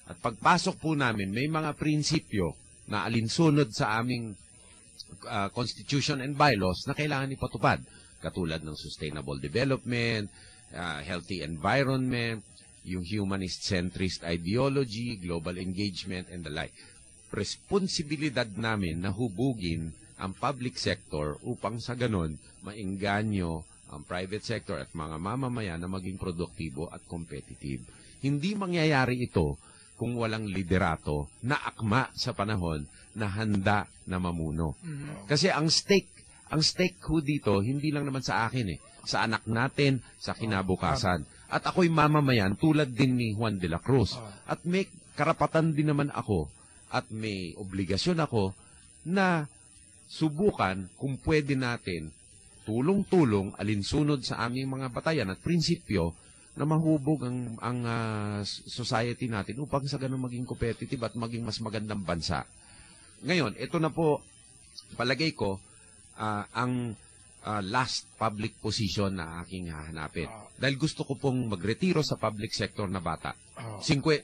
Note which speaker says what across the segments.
Speaker 1: At pagpasok po namin, may mga prinsipyo na alinsunod sa aming constitution and bylaws na kailangan ipatupad. Katulad ng sustainable development, healthy environment, yung humanist-centrist ideology, global engagement, and the like. Responsibilidad namin na hubugin ang public sector upang sa ganon maengganyo ang private sector at mga mamamayan na maging produktibo at competitive. Hindi mangyayari ito kung walang liderato na akma sa panahon na handa na mamuno. Kasi ang stake ho dito, hindi lang naman sa akin sa anak natin, sa kinabukasan. At ako'y mamamayan tulad din ni Juan de la Cruz. At may karapatan din naman ako at may obligasyon ako na subukan kung pwede natin tulong-tulong alinsunod sa aming mga batayan at prinsipyo na mahubog ang society natin upang sa ganun maging competitive at maging mas magandang bansa. Ngayon, ito na po, palagay ko, ang last public position na aking hahanapin. Dahil gusto ko pong magretiro sa public sector na bata.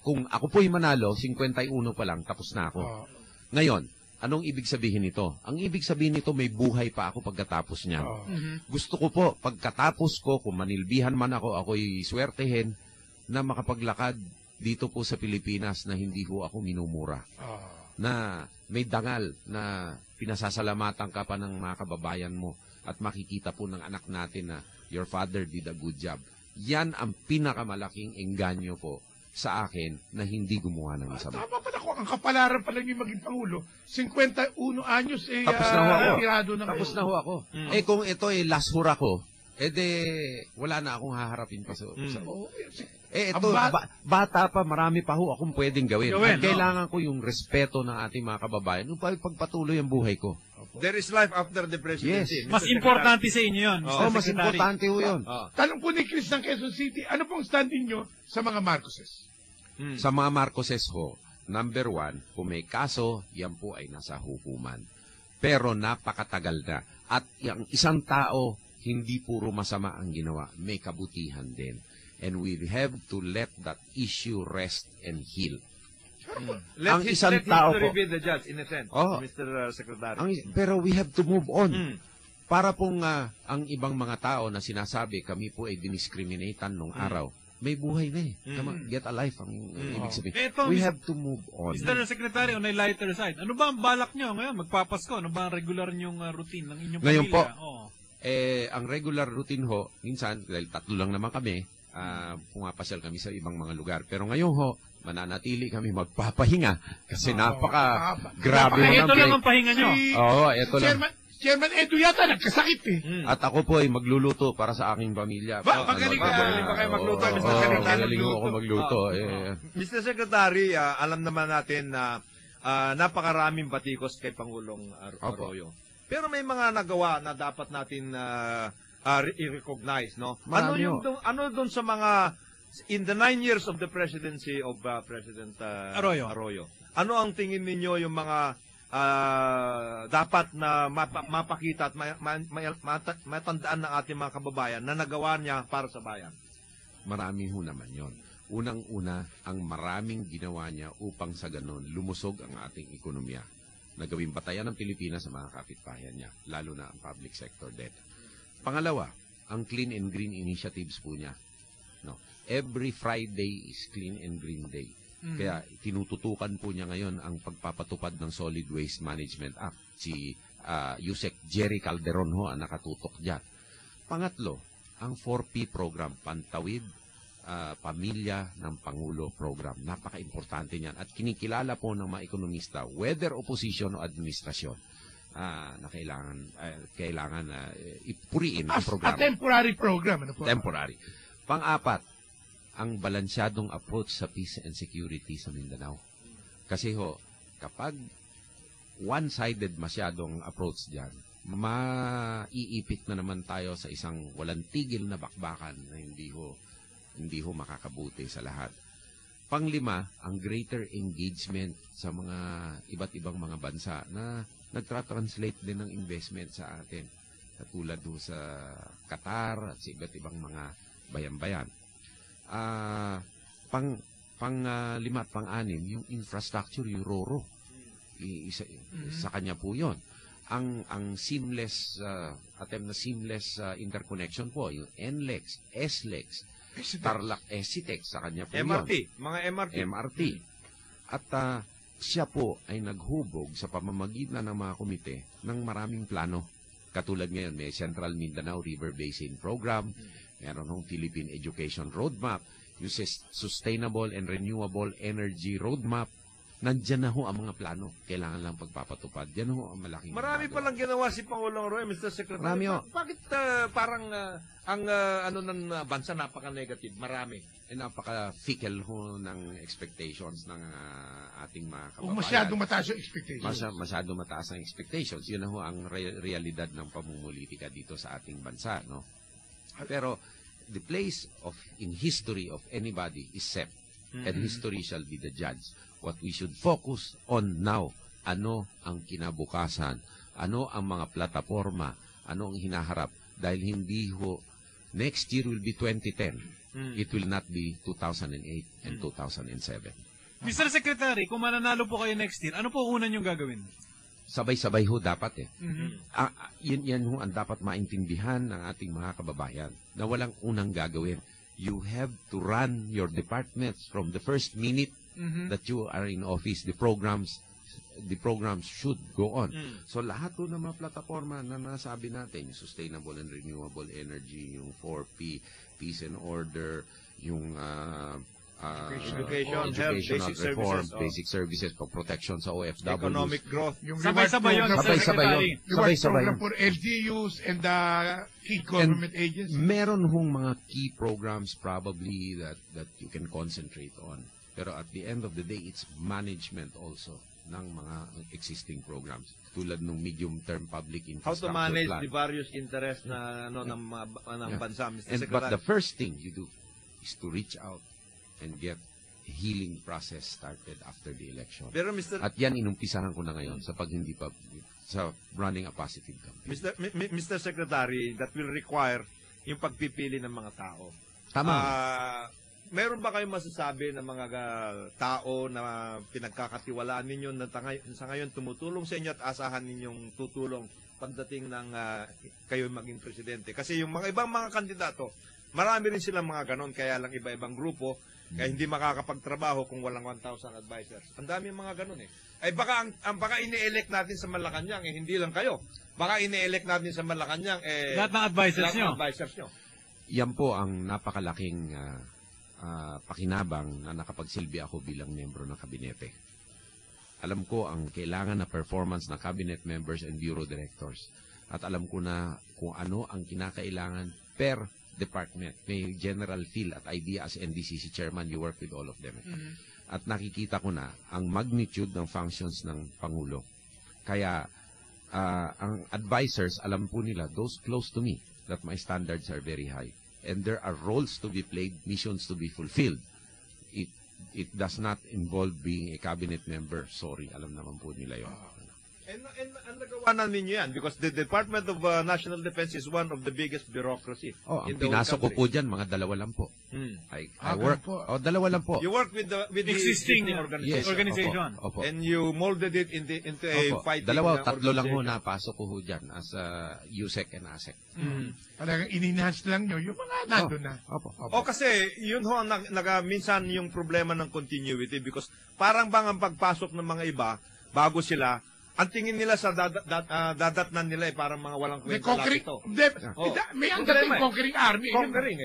Speaker 1: Kung ako po'y manalo, 51 pa lang, tapos na ako. Ngayon, anong ibig sabihin nito? Ang ibig sabihin nito, may buhay pa ako pagkatapos niyan. Gusto ko po, pagkatapos ko, kung manilbihan man ako, ako'y swertehin na makapaglakad dito po sa Pilipinas na hindi ko ako minumura. Na may dangal na pinasasalamatan ka pa ng mga kababayan mo at makikita po ng anak natin na your father did a good job. Yan ang pinakamalaking engganyo po sa akin na hindi gumawa ng masama.
Speaker 2: Tama pala ko, ang kapalaran pala niyo maging Pangulo. 51 anyos
Speaker 1: tapos na ho ako.
Speaker 2: Tapos
Speaker 1: na ho ako. Kung ito last hura ko, wala na akong haharapin pa sa ito, bata pa, marami pa ho akong pwedeng gawin. At kailangan ko yung respeto ng ating mga kababayan upang pagpatuloy ang buhay ko.
Speaker 3: There is life after the presidency.
Speaker 4: Yes. Mas importante sa inyo yun, Mr.
Speaker 1: Mas importante ho yun.
Speaker 2: Tanong po ni Chris ng Quezon City, ano pong standing nyo sa mga Marcoses?
Speaker 1: Sa mga Marcoses ho, number 1, kung may kaso, yan po ay nasa hukuman. Pero napakatagal na. At yung isang tao, hindi puro masama ang ginawa. May kabutihan din. And we have to let that issue rest and heal.
Speaker 3: Let history be the judge, in a sense, Mr. Secretary.
Speaker 1: Pero we have to move on. Para pong ang ibang mga tao na sinasabi, kami po ay diniscriminatean nung araw. May buhay na Get a life ang ibig sabihin. We have to move on.
Speaker 4: Mr. Secretary, on a lighter side, ano ba ang balak nyo ngayon? Magpapasko? Ano ba ang regular nyong routine ng inyong
Speaker 1: ngayon
Speaker 4: pamilya?
Speaker 1: Po, ang regular routine ho, minsan, dahil 3 lang naman kami, pumapasyal kami sa ibang mga lugar. Pero ngayon ho, mananatili kami magpapahinga kasi grabe
Speaker 4: ito lang ang pahinga nyo.
Speaker 1: Ito lang.
Speaker 2: Chairman Edu yata nagkasakit
Speaker 1: At ako po ay magluluto para sa aking pamilya.
Speaker 3: Magaling pa kayo magluto, Mr. Secretary.
Speaker 1: Magaling ako magluto.
Speaker 3: Mr. Secretary, alam naman natin na napakaraming batikos kay Pangulong Arroyo. Pero may mga nagawa na dapat natin i-recognize, no? Ano doon sa mga in the 9 years of the presidency of President Arroyo? Ano ang tingin ninyo yung mga dapat na mapakita at matandaan ng ating mga kababayan na nagawa niya para sa bayan?
Speaker 1: Marami ho naman yon. Unang-una, ang maraming ginawa niya upang sa ganon lumusog ang ating ekonomiya. Nagawing batayan ng Pilipinas sa mga kapitbayan niya, lalo na ang public sector debt. Pangalawa, ang Clean and Green initiatives po niya. No? Every Friday is Clean and Green Day. Kaya tinututukan po niya ngayon ang pagpapatupad ng Solid Waste Management Act. Si Yusek Jerry Calderon ho ang nakatutok dyan. Pangatlo, ang 4P program, Pantawid, Pamilya ng Pangulo program. Napaka-importante niyan. At kinikilala po ng mga ekonomista, whether opposition o administrasyon, na kailangan ipuriin ang programa.
Speaker 2: A temporary program. Ano po?
Speaker 1: Temporary. Pang-apat, ang balansyadong approach sa peace and security sa Mindanao. Kasi ho, kapag one-sided masyadong approach dyan, maiipit na naman tayo sa isang walang tigil na bakbakan na hindi ho makakabuti sa lahat. Panglima, ang greater engagement sa mga iba't ibang mga bansa na nagtra-translate din ng investment sa atin. Katulad do sa Qatar at sa iba't ibang mga bayan-bayan. Pang-lima at pang-anim, yung infrastructure, yung RORO. Sa kanya po yun. Ang seamless, attempt na seamless interconnection po, yung NLEX, SLEX, Tarlac, SCTEX, sa kanya po
Speaker 3: MRT,
Speaker 1: yun.
Speaker 3: mga MRT.
Speaker 1: MRT. At siya po ay naghubog sa pamamagitan ng mga komite ng maraming plano. Katulad ngayon, may Central Mindanao River Basin Program, meron hong Philippine Education Roadmap, yung Sustainable and Renewable Energy Roadmap. Nandyan na ho ang mga plano. Kailangan lang pagpapatupad. Yan ho ang malaking
Speaker 3: Marami palang ginawa si Pangulong Roy, Mr. Secretary.
Speaker 1: Marami ho.
Speaker 3: Bakit parang ang ano ng bansa napaka-negative? Marami.
Speaker 1: Napaka-fickle ho ng expectations ng ating mga kababayan.
Speaker 2: Kung masyadong mataas yung expectations.
Speaker 1: Masyadong mataas ang expectations. Yun na ho ang realidad ng pamumulitika dito sa ating bansa. No? Pero the place in history of anybody is set. And history shall be the judge. What we should focus on now, ano ang kinabukasan, ano ang mga plataforma, ano ang hinaharap. Dahil hindi ho, next year will be 2010. It will not be 2008 and 2007.
Speaker 4: Mr. Secretary, kung mananalo po kayo next year, ano po una niyong gagawin?
Speaker 1: Sabay-sabay ho dapat yan ho ang dapat maintindihan ng ating mga kababayan na walang unang gagawin. You have to run your departments from the first minute that you are in office. The programs should go on. So lahat po ng mga plataforma na nasabi natin, yung sustainable and renewable energy, yung 4P, peace and order, yung
Speaker 3: Education, health, basic
Speaker 1: reform,
Speaker 3: services,
Speaker 1: basic services, protection sa OFW.
Speaker 3: Economic growth.
Speaker 2: Yung
Speaker 4: Sabay-sabay yun,
Speaker 1: Sabay-sabay yun.
Speaker 2: reward
Speaker 1: Sabay-sabay
Speaker 2: program
Speaker 1: yun.
Speaker 2: for LGUs and the key government agencies.
Speaker 1: Meron hong mga key programs probably that you can concentrate on. Pero at the end of the day, it's management also ng mga existing programs. Tulad ng medium-term public
Speaker 3: How to
Speaker 1: infrastructure
Speaker 3: manage
Speaker 1: plan.
Speaker 3: the various interests na ng bansa, Mr. Secretary.
Speaker 1: But the first thing you do is to reach out and get a healing process started after the election.
Speaker 3: Pero Mr.
Speaker 1: At yan inumpisahan ko na ngayon sa sa running a positive campaign.
Speaker 3: Mr. Secretary, that will require yung pagpipili ng mga tao.
Speaker 1: Tama.
Speaker 3: Meron ba kayong masasabi ng mga tao na pinagkakatiwalaan ninyo na sa ngayon tumutulong sa inyo at asahan ninyong tutulong pagdating ng kayo maging presidente? Kasi yung mga ibang mga kandidato, marami rin silang mga ganon, kaya lang iba-ibang grupo, kaya hindi makakapagtrabaho kung walang 1,000 advisors. Ang dami mga ganon eh. Ay baka baka ini-elect natin sa Malacanang hindi lang kayo. Baka ini-elect natin sa Malacanang
Speaker 4: Lahat ng advisors nyo.
Speaker 1: Yan po ang napakalaking pakinabang na nakapagsilbi ako bilang miyembro ng kabinete. Alam ko ang kailangan na performance ng cabinet members and bureau directors. At alam ko na kung ano ang kinakailangan per department. May general feel at idea as NDCC chairman, you work with all of them. At nakikita ko na ang magnitude ng functions ng Pangulo. Kaya ang advisors, alam po nila, those close to me, that my standards are very high. And there are roles to be played, missions to be fulfilled. It does not involve being a cabinet member. Sorry, alam naman po nila yun.
Speaker 3: And nagawa na ninyo yan because the Department of National Defense is one of the biggest bureaucracy
Speaker 1: Ang
Speaker 3: in the whole
Speaker 1: pinasok ko
Speaker 3: country.
Speaker 1: po dyan, mga dalawa lang po. I work, dalawa lang po.
Speaker 3: You work with the
Speaker 4: Existing
Speaker 3: organization.
Speaker 1: Yes,
Speaker 4: organization.
Speaker 1: Opo.
Speaker 3: And you molded it into a
Speaker 1: Opo.
Speaker 3: fighting
Speaker 1: Tatlo lang ho
Speaker 3: organization.
Speaker 1: napasok ko ho dyan as USEC and ASEC.
Speaker 2: Talagang in-enhance lang nyo yung mga nandun na.
Speaker 1: Opo.
Speaker 3: O kasi, yun ho ang minsan yung problema ng continuity because parang bang ang pagpasok ng mga iba, bago sila, ang tingin nila sa dadatnan nila parang mga walang
Speaker 2: May
Speaker 3: kwenta
Speaker 2: conquering,
Speaker 3: ito.
Speaker 2: may ang dating conquering army.
Speaker 3: Conquering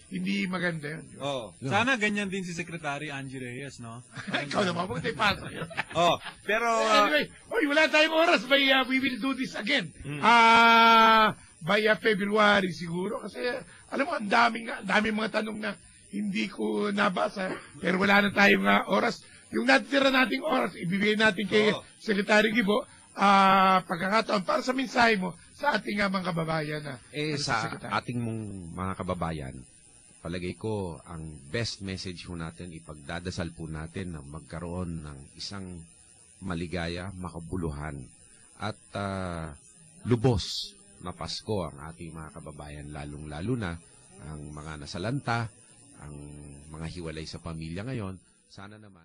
Speaker 2: Hindi maganda yun.
Speaker 3: Oh.
Speaker 4: Sana ganyan din si Secretary Angie Reyes, no?
Speaker 2: Ikaw naman, huwag tayo pasok yun.
Speaker 3: Oh, pero
Speaker 2: Anyway, wala tayong oras. We will do this again. By February siguro. Kasi, alam mo, ang daming mga tanong na hindi ko nabasa. Pero wala na tayong oras. Yung natitira nating oras, ibibigay natin kay Secretary Gibo, pagkakataon para sa mensahe mo sa ating mga kababayan.
Speaker 1: Sa ating mga kababayan, palagay ko, ang best message po natin, ipagdadasal po natin na magkaroon ng isang maligaya, makabuluhan, at lubos na Pasko ang ating mga kababayan, lalong-lalo na ang mga nasalanta, ang mga hiwalay sa pamilya ngayon, sana naman